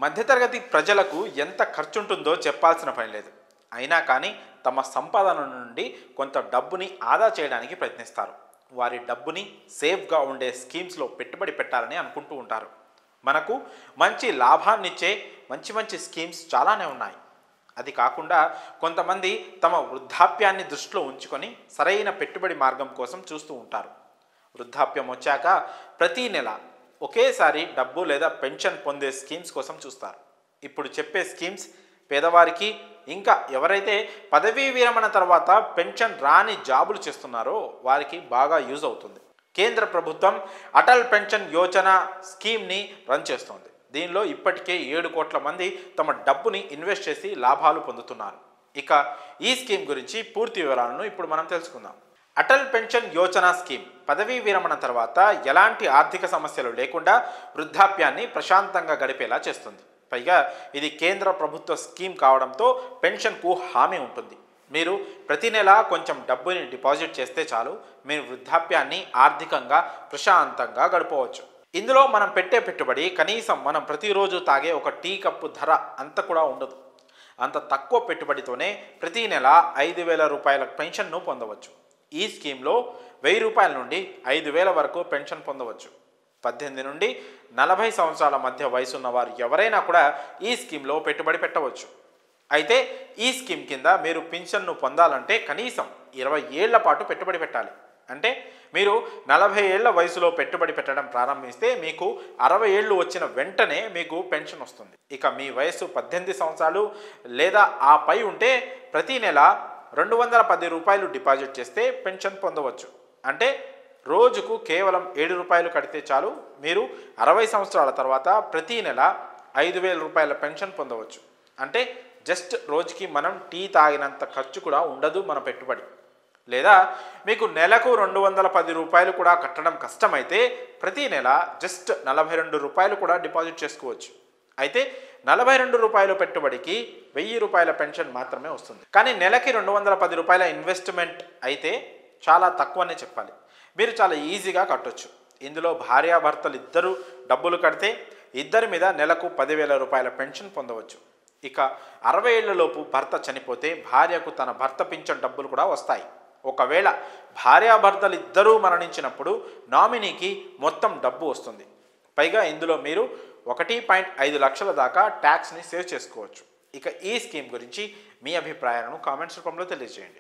మధ్యతరగతి ప్రజలకు ఎంత ఖర్చుంటుందో చెప్పాల్సిన పని లేదు. అయినా కానీ తమ సంపాదన నుండి కొంత డబ్బుని ఆదా చేయడానికి ప్రయత్నిస్తారు. వారి డబ్బుని సేఫ్గా ఉండే స్కీమ్స్లో పెట్టుబడి పెట్టాలని అనుకుంటూ ఉంటారు. మనకు మంచి లాభాన్నిచ్చే మంచి మంచి స్కీమ్స్ చాలానే ఉన్నాయి. అది కాకుండా కొంతమంది తమ వృద్ధాప్యాన్ని దృష్టిలో ఉంచుకొని సరైన పెట్టుబడి మార్గం కోసం చూస్తూ ఉంటారు. వృద్ధాప్యం వచ్చాక ప్రతీ నెల ఒకేసారి డబ్బు లేదా పెన్షన్ పొందే స్కీమ్స్ కోసం చూస్తారు. ఇప్పుడు చెప్పే స్కీమ్స్ పేదవారికి, ఇంకా ఎవరైతే పదవీ విరమణ తర్వాత పెన్షన్ రాని జాబులు చేస్తున్నారో వారికి బాగా యూజ్ అవుతుంది. కేంద్ర ప్రభుత్వం అటల్ పెన్షన్ యోజన స్కీమ్ని రన్ చేస్తోంది. దీనిలో ఇప్పటికే 7 కోట్ల మంది తమ డబ్బుని ఇన్వెస్ట్ చేసి లాభాలు పొందుతున్నారు. ఇక ఈ స్కీమ్ గురించి పూర్తి వివరాలను ఇప్పుడు మనం తెలుసుకుందాం. అటల్ పెన్షన్ యోజన స్కీమ్ పదవీ విరమణ తర్వాత ఎలాంటి ఆర్థిక సమస్యలు లేకుండా వృద్ధాప్యాన్ని ప్రశాంతంగా గడిపేలా చేస్తుంది. పైగా ఇది కేంద్ర ప్రభుత్వ స్కీమ్ కావడంతో పెన్షన్కు హామీ ఉంటుంది. మీరు ప్రతి నెల కొంచెం డబ్బుని డిపాజిట్ చేస్తే చాలు, మీరు వృద్ధాప్యాన్ని ఆర్థికంగా ప్రశాంతంగా గడపవచ్చు. ఇందులో మనం పెట్టే పెట్టుబడి కనీసం మనం ప్రతిరోజు తాగే ఒక టీ కప్పు ధర అంత కూడా ఉండదు. అంత తక్కువ పెట్టుబడితోనే ప్రతి నెల 5,000 రూపాయల పెన్షన్ను పొందవచ్చు. ఈ స్కీమ్లో 1000 రూపాయల నుండి 5,000 వరకు పెన్షన్ పొందవచ్చు. 18 నుండి 40 సంవత్సరాల మధ్య వయసున్న వారు ఎవరైనా కూడా ఈ స్కీమ్లో పెట్టుబడి పెట్టవచ్చు. అయితే ఈ స్కీమ్ కింద మీరు పెన్షన్ను పొందాలంటే కనీసం 20 ఏళ్ల పాటు పెట్టుబడి పెట్టాలి. అంటే మీరు 40 ఏళ్ల వయసులో పెట్టుబడి పెట్టడం ప్రారంభిస్తే మీకు 60 ఏళ్ళు వచ్చిన వెంటనే మీకు పెన్షన్ వస్తుంది. ఇక మీ వయసు 18 సంవత్సరాలు లేదా ఆ పై ఉంటే ప్రతి నెల 210 రూపాయలు డిపాజిట్ చేస్తే పెన్షన్ పొందవచ్చు. అంటే రోజుకు కేవలం 7 రూపాయలు కడితే చాలు, మీరు 60 సంవత్సరాల తర్వాత ప్రతి నెల 5,000 రూపాయల పెన్షన్ పొందవచ్చు. అంటే జస్ట్ రోజుకి మనం టీ తాగినంత ఖర్చు కూడా ఉండదు మన పెట్టుబడి. లేదా మీకు నెలకు 210 రూపాయలు కూడా కట్టడం కష్టమైతే ప్రతి నెల జస్ట్ 42 రూపాయలు కూడా డిపాజిట్ చేసుకోవచ్చు. అయితే 42 రూపాయల పెట్టుబడికి 1000 రూపాయల పెన్షన్ మాత్రమే వస్తుంది. కానీ నెలకి 210 రూపాయల ఇన్వెస్ట్మెంట్ అయితే చాలా తక్కువనే చెప్పాలి. మీరు చాలా ఈజీగా కట్టొచ్చు. ఇందులో భార్యాభర్తలు ఇద్దరు డబ్బులు కడితే ఇద్దరి మీద నెలకు 10,000 రూపాయల పెన్షన్ పొందవచ్చు. ఇక 60 ఏళ్లలోపు భర్త చనిపోతే భార్యకు తన భర్త పింఛన్ డబ్బులు కూడా వస్తాయి. ఒకవేళ భార్యాభర్తలు ఇద్దరూ మరణించినప్పుడు నామినీకి మొత్తం డబ్బు వస్తుంది. పైగా ఇందులో మీరు 1.5 లక్షల దాకా ట్యాక్స్ని సేవ్ చేసుకోవచ్చు. ఇక ఈ స్కీమ్ గురించి మీ అభిప్రాయాలను కామెంట్స్ రూపంలో తెలియజేయండి.